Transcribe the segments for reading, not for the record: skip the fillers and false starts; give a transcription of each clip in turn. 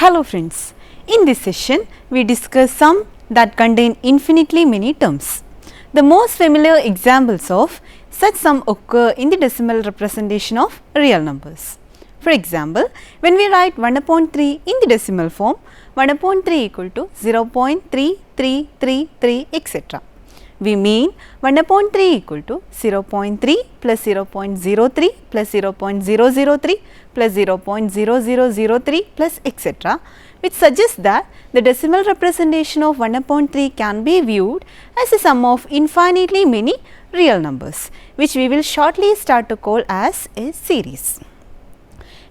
Hello friends, in this session we discuss sum that contain infinitely many terms. The most familiar examples of such sum occur in the decimal representation of real numbers. For example, when we write 1 upon 3 in the decimal form, 1 upon 3 equal to 0.3333 etc. We mean 1 upon 3 equal to 0.3 plus 0.03 plus 0.003 plus 0.0003 plus etc., which suggests that the decimal representation of 1 upon 3 can be viewed as a sum of infinitely many real numbers, which we will shortly start to call as a series.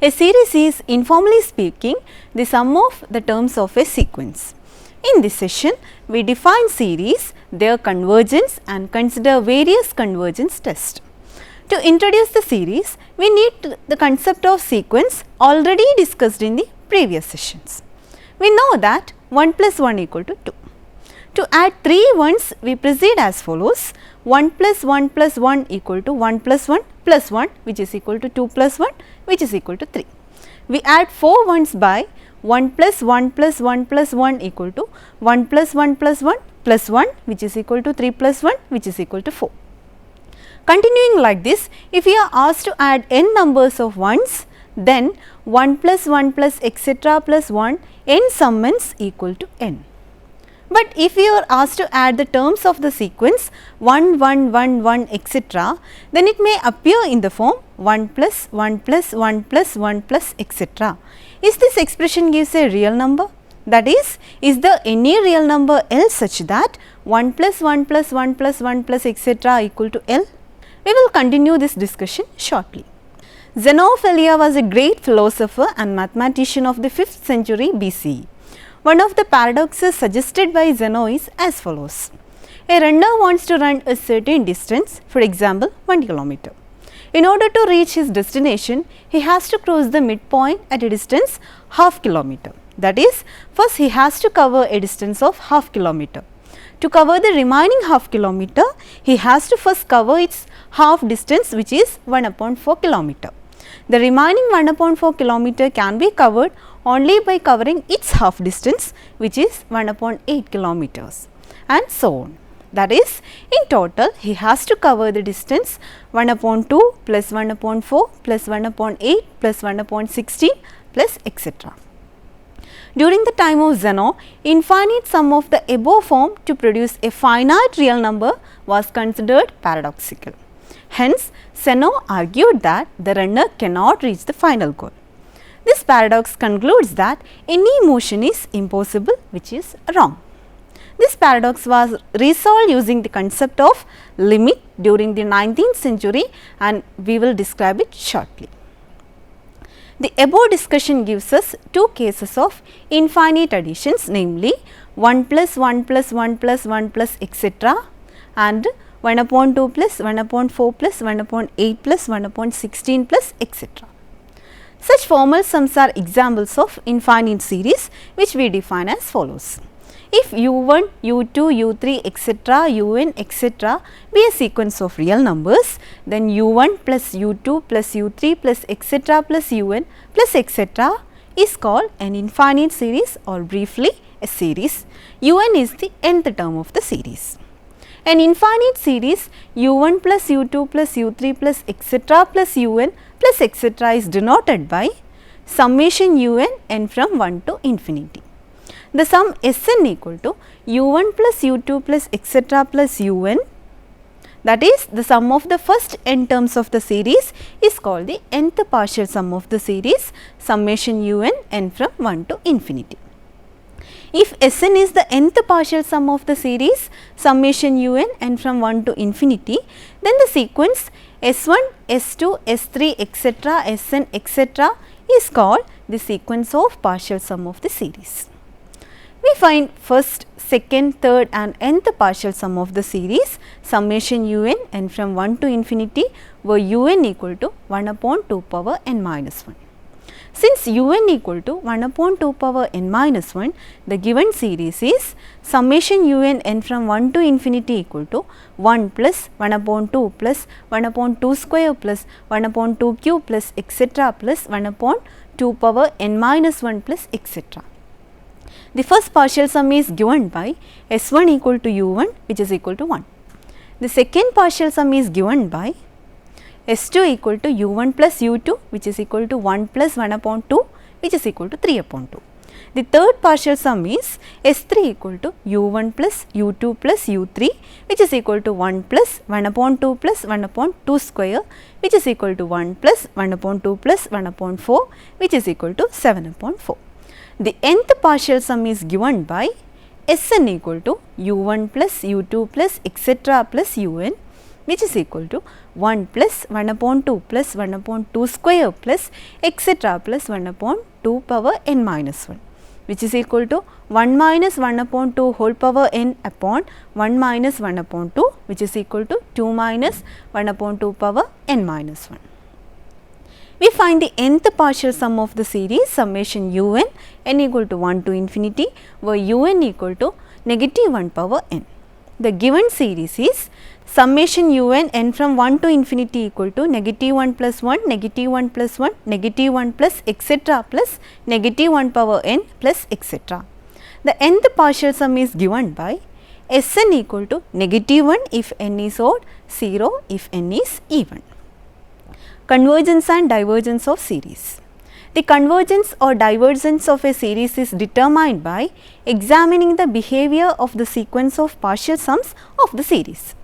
A series is, informally speaking, the sum of the terms of a sequence. In this session, we define series, their convergence and consider various convergence tests. To introduce the series, we need the concept of sequence already discussed in the previous sessions. We know that 1 plus 1 equal to 2. To add 3 ones, we proceed as follows: 1 plus 1 plus 1 equal to 1 plus 1 plus 1, which is equal to 2 plus 1, which is equal to 3. We add 4 ones by 1 plus 1 plus 1 plus 1 equal to 1 plus 1 plus 1 plus 1, which is equal to 3 plus 1, which is equal to 4. Continuing like this, if we are asked to add n numbers of ones, then 1 plus 1 plus etc. plus 1 n summons equal to n. But if we are asked to add the terms of the sequence 1, 1, 1, 1 etc., then it may appear in the form 1 plus 1 plus 1 plus 1 plus etc. Is this expression gives a real number? That is there any real number L such that 1 plus 1 plus 1 plus 1 plus etc. equal to L? We will continue this discussion shortly. Zeno of Elea was a great philosopher and mathematician of the 5th century BCE. One of the paradoxes suggested by Zeno is as follows. A runner wants to run a certain distance, for example 1 kilometer. In order to reach his destination, he has to cross the midpoint at a distance half kilometer. That is, first he has to cover a distance of half kilometer. To cover the remaining half kilometer, he has to first cover its half distance, which is 1 upon 4 kilometer. The remaining 1 upon 4 kilometer can be covered only by covering its half distance, which is 1 upon 8 kilometers, and so on. That is, in total he has to cover the distance 1 upon 2 plus 1 upon 4 plus 1 upon 8 plus 1 upon 16 plus etc. During the time of Zeno, infinite sum of the above form to produce a finite real number was considered paradoxical. Hence, Zeno argued that the runner cannot reach the final goal. This paradox concludes that any motion is impossible, which is wrong. This paradox was resolved using the concept of limit during the 19th century, and we will describe it shortly. The above discussion gives us two cases of infinite additions, namely 1 plus 1 plus 1 plus 1 plus etc. and 1 upon 2 plus 1 upon 4 plus 1 upon 8 plus 1 upon 16 plus etc. Such formal sums are examples of infinite series, which we define as follows. If u1, u2, u3 etc., un etc. be a sequence of real numbers, then u1 plus u2 plus u3 plus etc. plus un plus etc. is called an infinite series, or briefly a series. Un is the nth term of the series. An infinite series u1 plus u2 plus u3 plus etc. plus un plus etc. is denoted by summation un n from 1 to infinity. The sum Sn equal to u1 plus u2 plus etc. plus un, that is the sum of the first n terms of the series, is called the nth partial sum of the series, summation un n from 1 to infinity. If Sn is the nth partial sum of the series, summation un n from 1 to infinity, then the sequence S1, S2, S3 etc. Sn etc. is called the sequence of partial sum of the series. We find first, second, third and nth partial sum of the series, summation un n from 1 to infinity, where un equal to 1 upon 2 power n minus 1. Since un equal to 1 upon 2 power n minus 1, the given series is summation un n from 1 to infinity equal to 1 plus 1 upon 2 plus 1 upon 2 square plus 1 upon 2 cube plus etc. plus 1 upon 2 power n minus 1 plus etc. The first partial sum is given by S1 equal to U1 which is equal to 1. The second partial sum is given by S2 equal to U1 plus U2 which is equal to 1 plus 1 upon 2 which is equal to 3 upon 2. The third partial sum is S3 equal to U1 plus U2 plus U3 which is equal to 1 plus 1 upon 2 plus 1 upon 2 square which is equal to 1 plus 1 upon 2 plus 1 upon 4 which is equal to 7 upon 4. The nth partial sum is given by Sn equal to U1 plus U2 plus etc. plus Un which is equal to 1 plus 1 upon 2 plus 1 upon 2 square plus etc. plus 1 upon 2 power n minus 1 which is equal to 1 minus 1 upon 2 whole power n upon 1 minus 1 upon 2 which is equal to 2 minus 1 upon 2 power n minus 1. We find the nth partial sum of the series summation un n equal to 1 to infinity where un equal to negative 1 power n. The given series is summation un n from 1 to infinity equal to negative 1 plus 1, negative 1 plus 1, negative 1 plus etc. plus negative 1 power n plus etc. The nth partial sum is given by Sn equal to negative 1 if n is odd, 0 if n is even. Convergence and divergence of series. The convergence or divergence of a series is determined by examining the behavior of the sequence of partial sums of the series.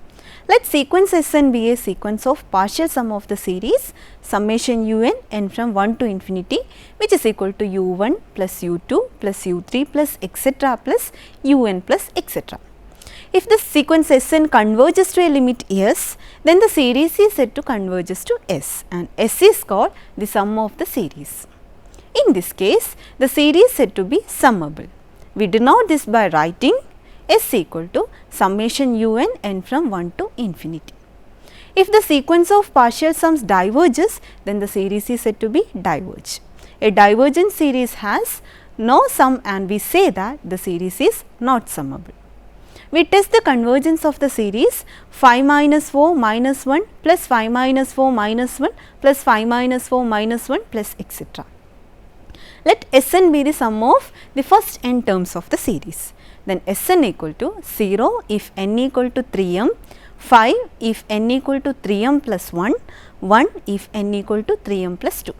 Let sequence Sn be a sequence of partial sum of the series summation un n from 1 to infinity which is equal to u1 plus u2 plus u3 plus etc. plus un plus etc. If the sequence Sn converges to a limit S, then the series is said to converges to S and S is called the sum of the series. In this case, the series is said to be summable. We denote this by writing S equal to summation un n from 1 to infinity. If the sequence of partial sums diverges, then the series is said to be diverge. A divergent series has no sum and we say that the series is not summable. We test the convergence of the series 5 minus 4 minus 1 plus 5 minus 4 minus 1 plus 5 minus 4 minus 1 plus etc. Let Sn be the sum of the first n terms of the series. Then Sn equal to 0 if n equal to 3m, 5 if n equal to 3m plus 1, 1 if n equal to 3m plus 2.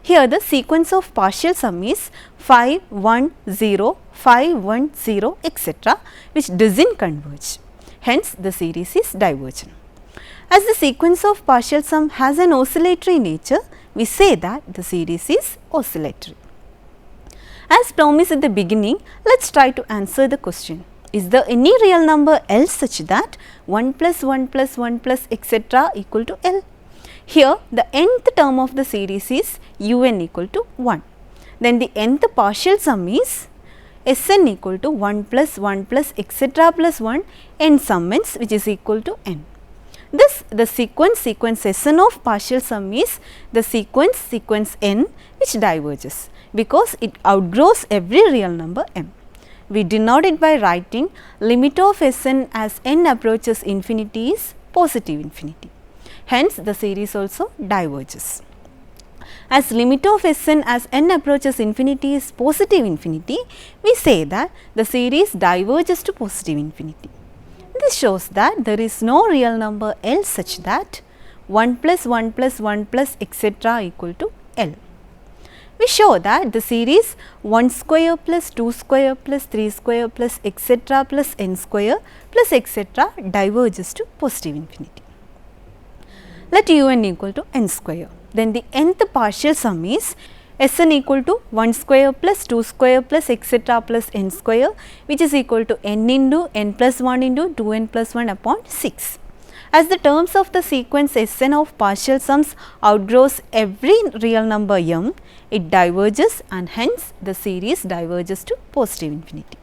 Here the sequence of partial sum is 5, 1, 0, 5, 1, 0 etc. which doesn't converge. Hence the series is divergent. As the sequence of partial sum has an oscillatory nature, we say that the series is oscillatory. As promised at the beginning, let us try to answer the question. Is there any real number L such that 1 plus 1 plus 1 plus etc. equal to L? Here the nth term of the series is un equal to 1. Then the nth partial sum is Sn equal to 1 plus 1 plus etc. plus 1 n sum ns which is equal to n. Thus, the sequence Sn of partial sum is the sequence n which diverges because it outgrows every real number m. We denote it by writing limit of Sn as n approaches infinity is positive infinity. Hence, the series also diverges. As limit of Sn as n approaches infinity is positive infinity, we say that the series diverges to positive infinity. This shows that there is no real number L such that 1 plus 1 plus 1 plus etc. equal to L. We show that the series 1 square plus 2 square plus 3 square plus etc. plus n square plus etc. diverges to positive infinity. Let un equal to n square. Then the nth partial sum is Sn equal to 1 square plus 2 square plus etc. plus n square which is equal to n into n plus 1 into 2n plus 1 upon 6. As the terms of the sequence Sn of partial sums outgrows every real number m, it diverges and hence the series diverges to positive infinity.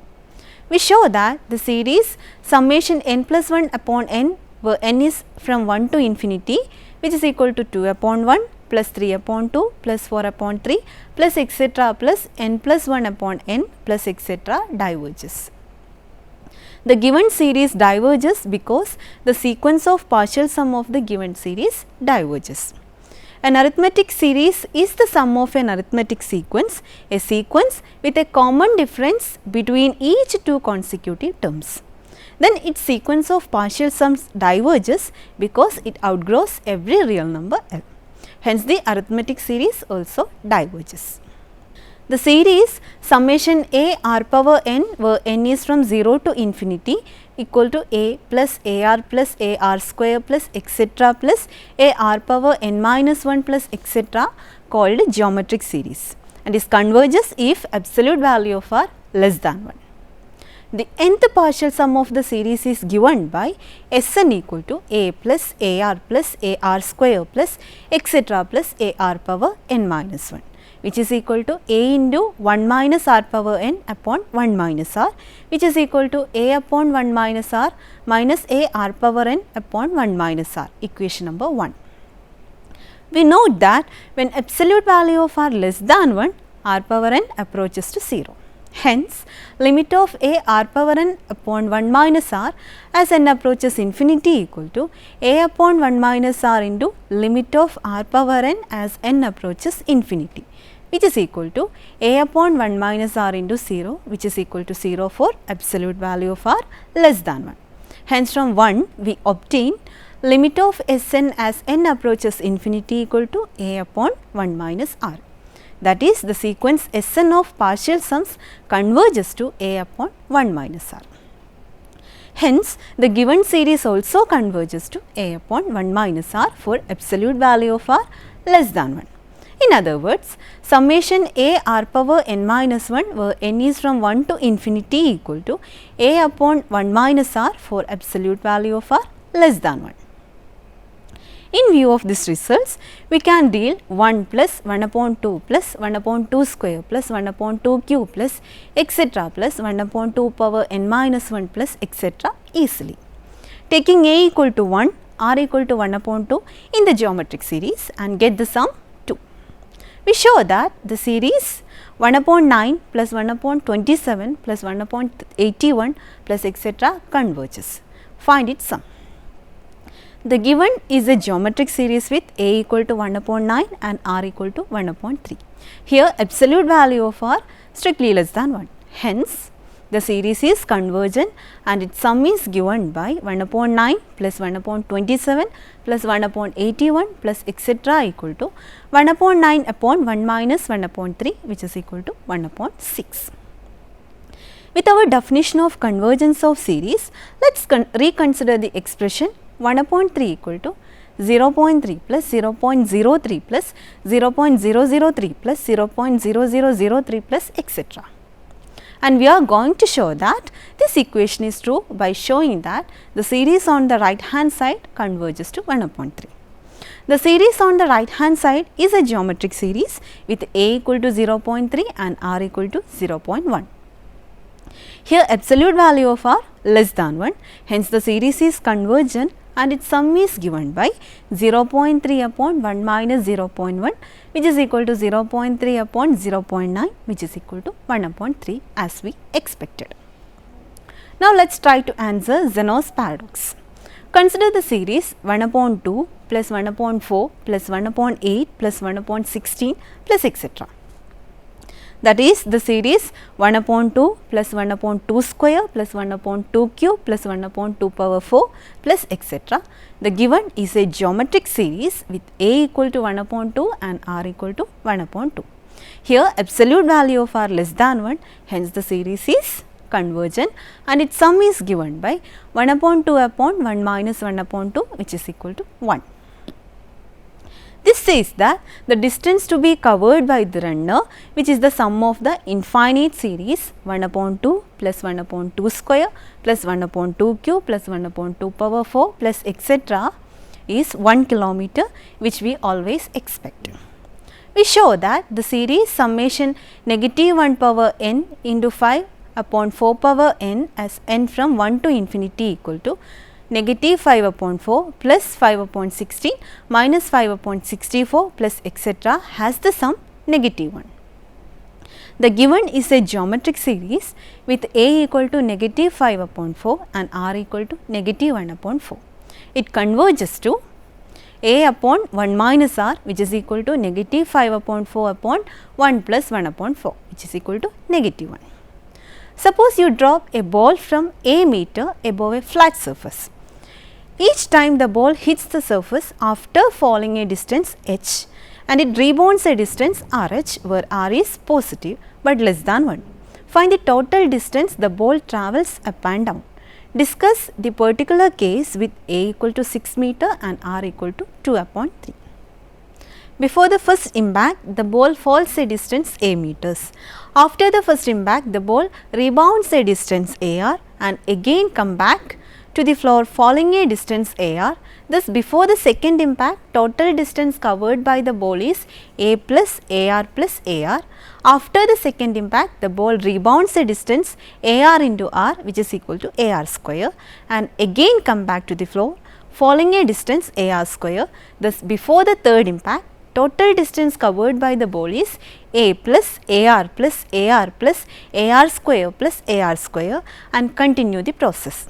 We show that the series summation n plus 1 upon n where n is from 1 to infinity which is equal to 2 upon 1, plus 3 upon 2 plus 4 upon 3 plus etc. plus n plus 1 upon n plus etc. diverges. The given series diverges because the sequence of partial sum of the given series diverges. An arithmetic series is the sum of an arithmetic sequence, a sequence with a common difference between each two consecutive terms. Then its sequence of partial sums diverges because it outgrows every real number L. Hence, the arithmetic series also diverges. The series summation a r power n, where n is from 0 to infinity, equal to a plus ar square plus etc. plus a r power n minus 1 plus etc. called geometric series, and is converges if absolute value of r less than 1. The nth partial sum of the series is given by Sn equal to a plus ar square plus etc. plus a r power n minus 1, which is equal to a into 1 minus r power n upon 1 minus r, which is equal to a upon 1 minus r minus a r power n upon 1 minus r, equation number 1. We note that when absolute value of r less than 1, r power n approaches to 0. Hence, limit of a r power n upon 1 minus r as n approaches infinity equal to a upon 1 minus r into limit of r power n as n approaches infinity, which is equal to a upon 1 minus r into 0, which is equal to 0 for absolute value of r less than 1. Hence, from 1 we obtain limit of Sn as n approaches infinity equal to a upon 1 minus r. That is, the sequence Sn of partial sums converges to a upon 1 minus r. Hence, the given series also converges to a upon 1 minus r for absolute value of r less than 1. In other words, summation a r power n minus 1, where n is from 1 to infinity equal to a upon 1 minus r for absolute value of r less than 1. In view of these results, we can deal 1 plus 1 upon 2 plus 1 upon 2 square plus 1 upon 2 cube plus etc. plus 1 upon 2 power n minus 1 plus etc. easily. Taking a equal to 1, r equal to 1 upon 2 in the geometric series and get the sum 2. We show that the series 1 upon 9 plus 1 upon 27 plus 1 upon 81 plus etc. converges. Find its sum. The given is a geometric series with a equal to 1 upon 9 and r equal to 1 upon 3. Here absolute value of r strictly less than 1. Hence, the series is convergent and its sum is given by 1 upon 9 plus 1 upon 27 plus 1 upon 81 plus etc. equal to 1 upon 9 upon 1 minus 1 upon 3, which is equal to 1 upon 6. With our definition of convergence of series, let us reconsider the expression 1 upon 3 equal to 0.3 plus 0.03 plus 0.003 plus 0.0003 plus etc. And we are going to show that this equation is true by showing that the series on the right hand side converges to 1 upon 3. The series on the right hand side is a geometric series with a equal to 0.3 and r equal to 0.1. Here absolute value of r less than 1, hence the series is convergent and its sum is given by 0.3 upon 1 minus 0.1, which is equal to 0.3 upon 0.9, which is equal to 1 upon 3 as we expected. Now, let us try to answer Zeno's paradox. Consider the series 1 upon 2 plus 1 upon 4 plus 1 upon 8 plus 1 upon 16 plus etc. That is, the series 1 upon 2 plus 1 upon 2 square plus 1 upon 2 cube plus 1 upon 2 power 4 plus etc. The given is a geometric series with a equal to 1 upon 2 and r equal to 1 upon 2. Here absolute value of r less than 1, hence the series is convergent and its sum is given by 1 upon 2 upon 1 minus 1 upon 2, which is equal to 1. This says that the distance to be covered by the runner, which is the sum of the infinite series 1 upon 2 plus 1 upon 2 square plus 1 upon 2 cube plus 1 upon 2 power 4 plus etc. is 1 kilometer, which we always expect. We show that the series summation negative 1 power n into 5 upon 4 power n as n from 1 to infinity equal to negative 5 upon 4 plus 5 upon 16 minus 5 upon 64 plus etc. has the sum negative 1. The given is a geometric series with A equal to negative 5 upon 4 and R equal to negative 1 upon 4. It converges to A upon 1 minus R, which is equal to negative 5 upon 4 upon 1 plus 1 upon 4, which is equal to negative 1. Suppose you drop a ball from a meter above a flat surface. Each time the ball hits the surface after falling a distance h, and it rebounds a distance RH where R is positive but less than 1. Find the total distance the ball travels up and down. Discuss the particular case with A equal to 6 meter and R equal to 2 upon 3. Before the first impact, the ball falls a distance a meters. After the first impact, the ball rebounds a distance AR and again come back to the floor falling a distance AR. Thus, before the second impact, total distance covered by the ball is A plus AR plus AR. After the second impact, the ball rebounds a distance AR into R, which is equal to AR square, and again come back to the floor falling a distance AR square. Thus, before the third impact, total distance covered by the ball is A plus AR plus AR plus AR square plus AR square, and continue the process.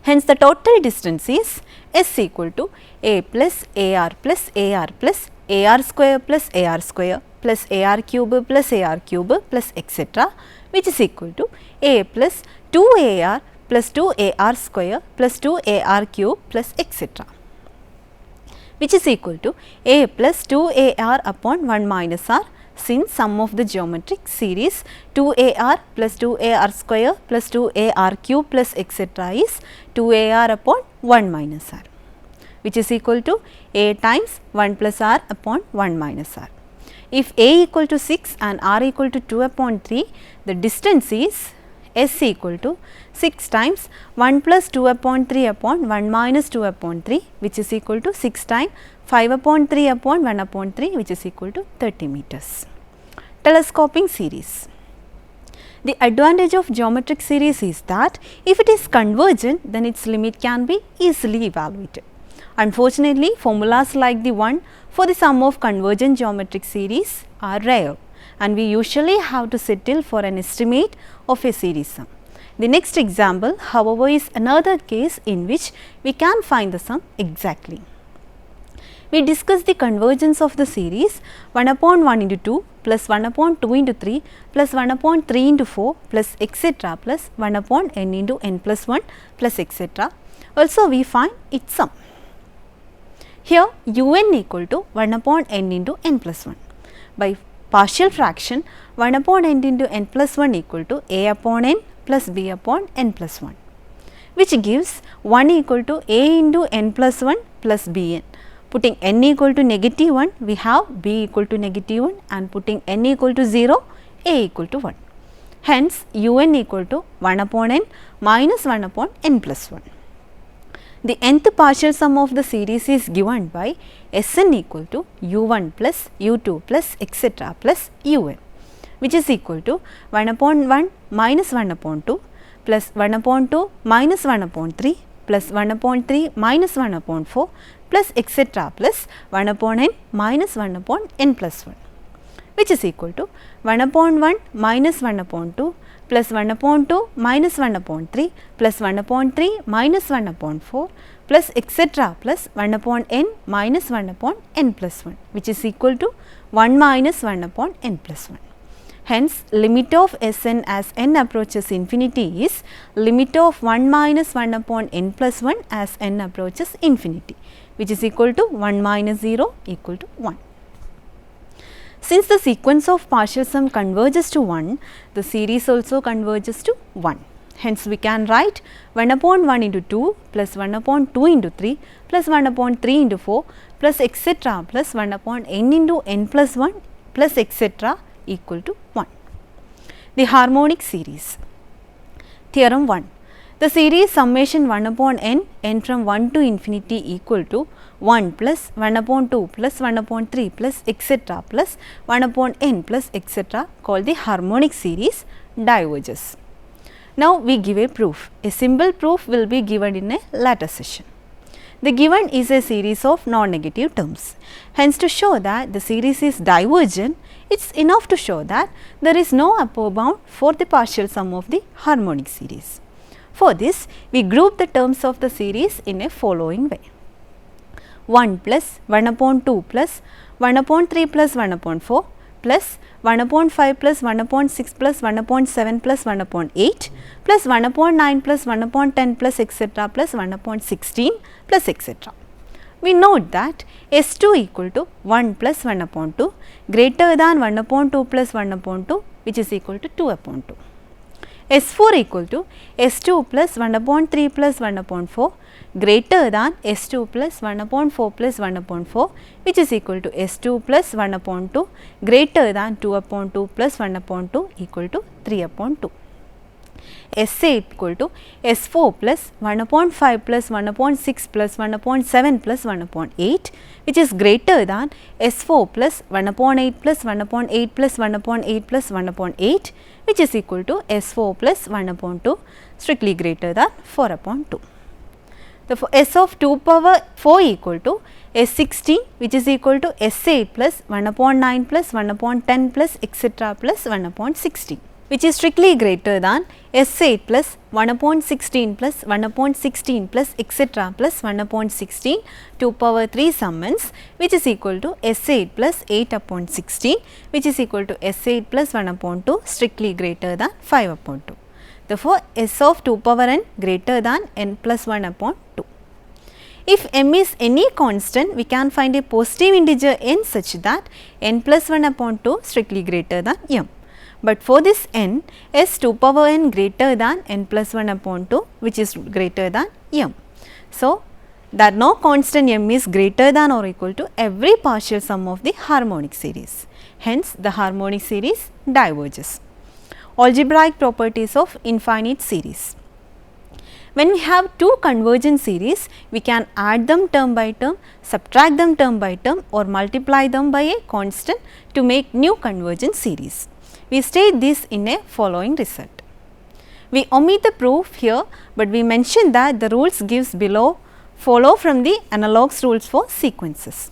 Hence, the total distance is S equal to A plus AR plus AR plus AR square plus AR square plus AR cube plus AR cube plus etc., which is equal to A plus 2AR plus 2AR square plus 2AR cube plus etc., which is equal to A plus 2AR upon 1 minus R, since sum of the geometric series 2AR plus 2AR square plus 2AR cube plus etc. is 2AR upon 1 minus R, which is equal to A times 1 plus R upon 1 minus R. If A equal to 6 and R equal to 2 upon 3, the distance is S equal to 6 times 1 plus 2 upon 3 upon 1 minus 2 upon 3, which is equal to 6 times 5 upon 3 upon 1 upon 3, which is equal to 30 meters. Telescoping series. The advantage of geometric series is that if it is convergent, then its limit can be easily evaluated. Unfortunately, formulas like the one for the sum of convergent geometric series are rare, and we usually have to settle for an estimate of a series sum. The next example, however, is another case in which we can find the sum exactly. We discuss the convergence of the series 1 upon 1 into 2 plus 1 upon 2 into 3 plus 1 upon 3 into 4 plus etc. plus 1 upon n into n plus 1 plus etc. Also, we find its sum. Here un equal to 1 upon n into n plus 1. By partial fraction, 1 upon n into n plus 1 equal to a upon n plus b upon n plus 1, which gives 1 equal to a into n plus 1 plus bn. Putting n equal to negative 1, we have b equal to negative 1, and putting n equal to 0, a equal to 1. Hence, un equal to 1 upon n minus 1 upon n plus 1. The nth partial sum of the series is given by Sn equal to u1 plus u2 plus etc. plus un, which is equal to 1 upon 1 minus 1 upon 2 plus 1 upon 2 minus 1 upon 3 plus 1 upon 3 minus 1 upon 4 plus etc. plus 1 upon n minus 1 upon n plus 1, which is equal to 1 upon 1 minus 1 upon 2 plus 1 upon 2 minus 1 upon 3 plus 1 upon 3 minus 1 upon 4 plus etc. plus 1 upon n minus 1 upon n plus 1, which is equal to 1 minus 1 upon n plus 1. Hence, limit of Sn as n approaches infinity is limit of 1 minus 1 upon n plus 1 as n approaches infinity, which is equal to 1 minus 0 equal to 1. Since the sequence of partial sum converges to 1, the series also converges to 1. Hence, we can write 1 upon 1 into 2 plus 1 upon 2 into 3 plus 1 upon 3 into 4 plus etc. plus 1 upon n into n plus 1 plus etc. equal to 1. The harmonic series. Theorem 1. The series summation 1 upon n from 1 to infinity equal to 1 plus 1 upon 2 plus 1 upon 3 plus etc. plus 1 upon n plus etc. called the harmonic series diverges. Now we give a proof. A simple proof will be given in a later session. The given is a series of non-negative terms. Hence, to show that the series is divergent, it's enough to show that there is no upper bound for the partial sum of the harmonic series. For this, we group the terms of the series in a following way. 1 plus 1 upon 2 plus 1 upon 3 plus 1 upon 4 plus 1 upon 5 plus 1 upon 6 plus 1 upon 7 plus 1 upon 8 plus 1 upon 9 plus 1 upon 10 plus etc. plus 1 upon 16 plus etc. We note that S2 equal to 1 plus 1 upon 2 greater than 1 upon 2 plus 1 upon 2, which is equal to 2 upon 2. S4 equal to S2 plus 1 upon 3 plus 1 upon 4 greater than S2 plus 1 upon 4 plus 1 upon 4, which is equal to S2 plus 1 upon 2 greater than 2 upon 2 plus 1 upon 2 equal to 3 upon 2. S8 equal to S4 plus 1 upon 5 plus 1 upon 6 plus 1 upon 7 plus 1 upon 8, which is greater than S4 plus 1 upon 8 plus 1 upon 8 plus 1 upon 8 plus 1 upon 8, which is equal to S4 plus 1 upon 2 strictly greater than 4 upon 2. Therefore, S of 2 power 4 equal to S16, which is equal to S8 plus 1 upon 9 plus 1 upon 10 plus etc. plus 1 upon 16, which is strictly greater than S8 plus 1 upon 16 plus 1 upon 16 plus etc. plus 1 upon 16 2 power 3 summons, which is equal to S8 plus 8 upon 16, which is equal to S8 plus 1 upon 2 strictly greater than 5 upon 2. Therefore, S of 2 power n greater than n plus 1 upon 2. If m is any constant, we can find a positive integer n such that n plus 1 upon 2 strictly greater than m. But for this n, S 2 power n greater than n plus 1 upon 2, which is greater than m. So, that no constant m is greater than or equal to every partial sum of the harmonic series. Hence, the harmonic series diverges. Algebraic properties of infinite series. When we have two convergent series, we can add them term by term, subtract them term by term, or multiply them by a constant to make new convergent series. We state this in a following result. We omit the proof here, but we mention that the rules gives below follow from the analogues rules for sequences.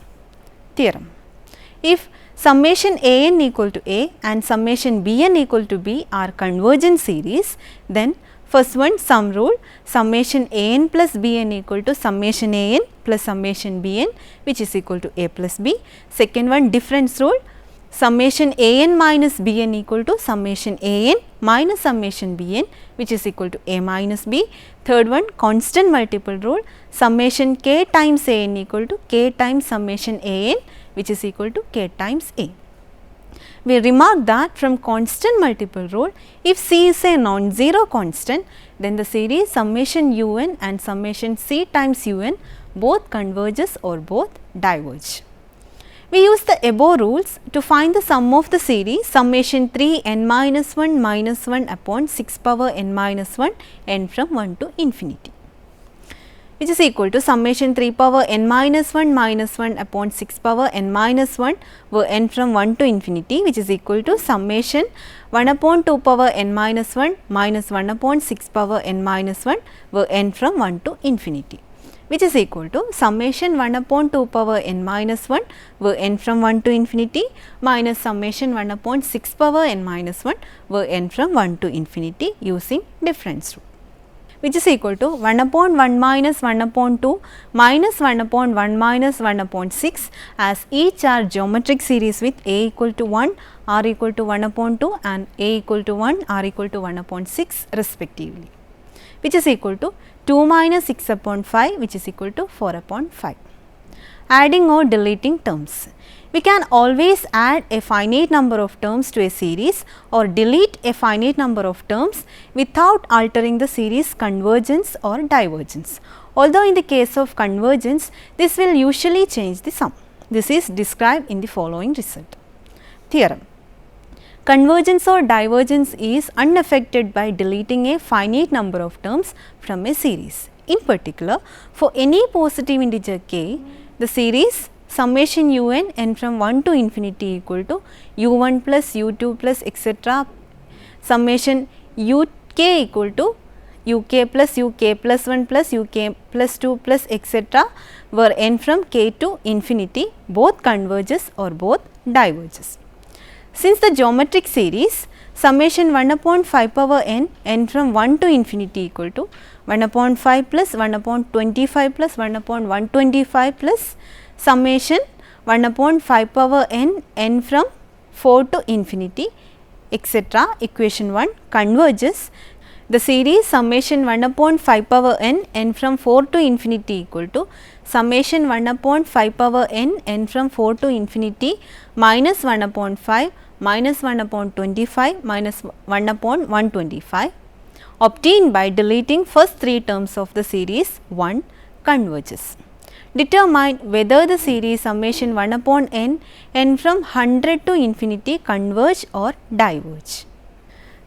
Theorem. If summation a n equal to a and summation b n equal to b are convergent series, then first one sum rule, summation a n plus b n equal to summation a n plus summation b n, which is equal to a plus b. Second one difference rule, summation a n minus b n equal to summation a n minus summation b n, which is equal to a minus b. Third one constant multiple rule, summation k times a n equal to k times summation a n, which is equal to k times a. We remark that from constant multiple rule, if C is a non-zero constant, then the series summation u n and summation c times u n both converges or both diverge. We use the above rules to find the sum of the series summation 3 n minus 1 upon 6 power n minus 1 n from 1 to infinity, which is equal to summation 3 power n minus 1 upon 6 power n minus 1 where n from 1 to infinity, which is equal to summation 1 upon 2 power n minus 1 minus 1 upon 6 power n minus 1 where n from 1 to infinity, which is equal to summation 1 upon 2 power n minus 1 where n from 1 to infinity minus summation 1 upon 6 power n minus 1 where n from 1 to infinity using difference rule, which is equal to 1 upon 1 minus 1 upon 2 minus 1 upon 1 minus 1 upon 6, as each are geometric series with a equal to 1, r equal to 1 upon 2 and a equal to 1, r equal to 1 upon 6 respectively, which is equal to 2 minus 6 upon 5, which is equal to 4 upon 5. Adding or deleting terms. We can always add a finite number of terms to a series or delete a finite number of terms without altering the series convergence or divergence. Although in the case of convergence, this will usually change the sum. This is described in the following result. Theorem. Convergence or divergence is unaffected by deleting a finite number of terms from a series. In particular, for any positive integer k, the series summation u n from 1 to infinity equal to u1 plus u2 plus etc. summation u uk equal to uk plus 1 plus uk plus 2 plus etc. where n from k to infinity both converges or both diverges. Since the geometric series summation 1 upon 5 power n from 1 to infinity equal to 1 upon 5 plus 1 upon 25 plus 1 upon 125 plus summation 1 upon 5 power n from 4 to infinity etc. equation 1 converges. The series summation 1 upon 5 power n from 4 to infinity equal to summation 1 upon 5 power n from 4 to infinity minus 1 upon 5 minus 1 upon 25 minus 1 upon 125 obtained by deleting first 3 terms of the series 1 converges. Determine whether the series summation 1 upon n from 100 to infinity converge or diverge.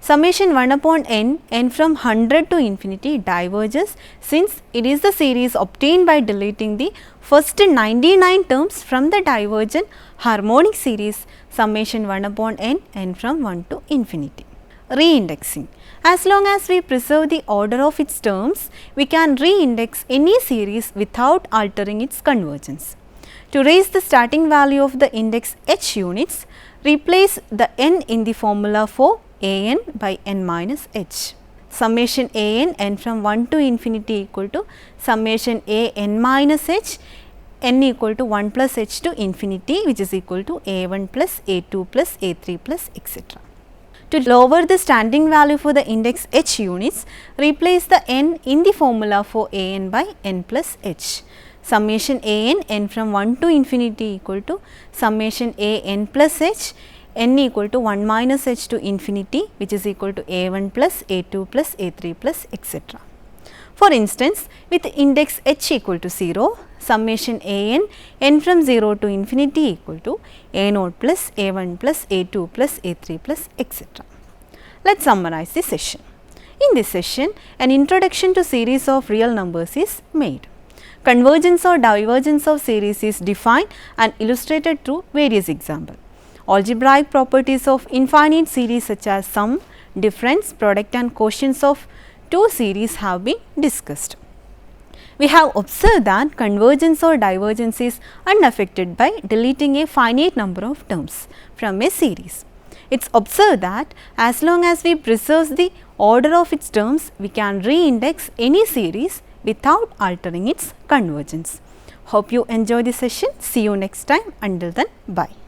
Summation 1 upon n from 100 to infinity diverges since it is the series obtained by deleting the first 99 terms from the divergent harmonic series summation 1 upon n from 1 to infinity. Reindexing. As long as we preserve the order of its terms, we can reindex any series without altering its convergence. To raise the starting value of the index h units, replace the n in the formula for an by n minus h. Summation n from 1 to infinity equal to summation n minus h, n equal to 1 plus h to infinity, which is equal to a1 plus a2 plus a3 plus etc. To lower the standing value for the index h units, replace the n in the formula for an by n plus h. Summation n from 1 to infinity equal to summation n plus h, n equal to 1 minus h to infinity, which is equal to a1 plus a2 plus a3 plus etc. For instance, with index h equal to 0, summation n from 0 to infinity equal to a0 plus a1 plus a2 plus a3 plus etc. Let's summarize the session. In this session, an introduction to series of real numbers is made. Convergence or divergence of series is defined and illustrated through various examples. Algebraic properties of infinite series such as sum, difference, product and quotients of two series have been discussed. We have observed that convergence or divergence is unaffected by deleting a finite number of terms from a series. It's observed that as long as we preserve the order of its terms, we can reindex any series without altering its convergence. Hope you enjoy the session. See you next time. Until then, bye.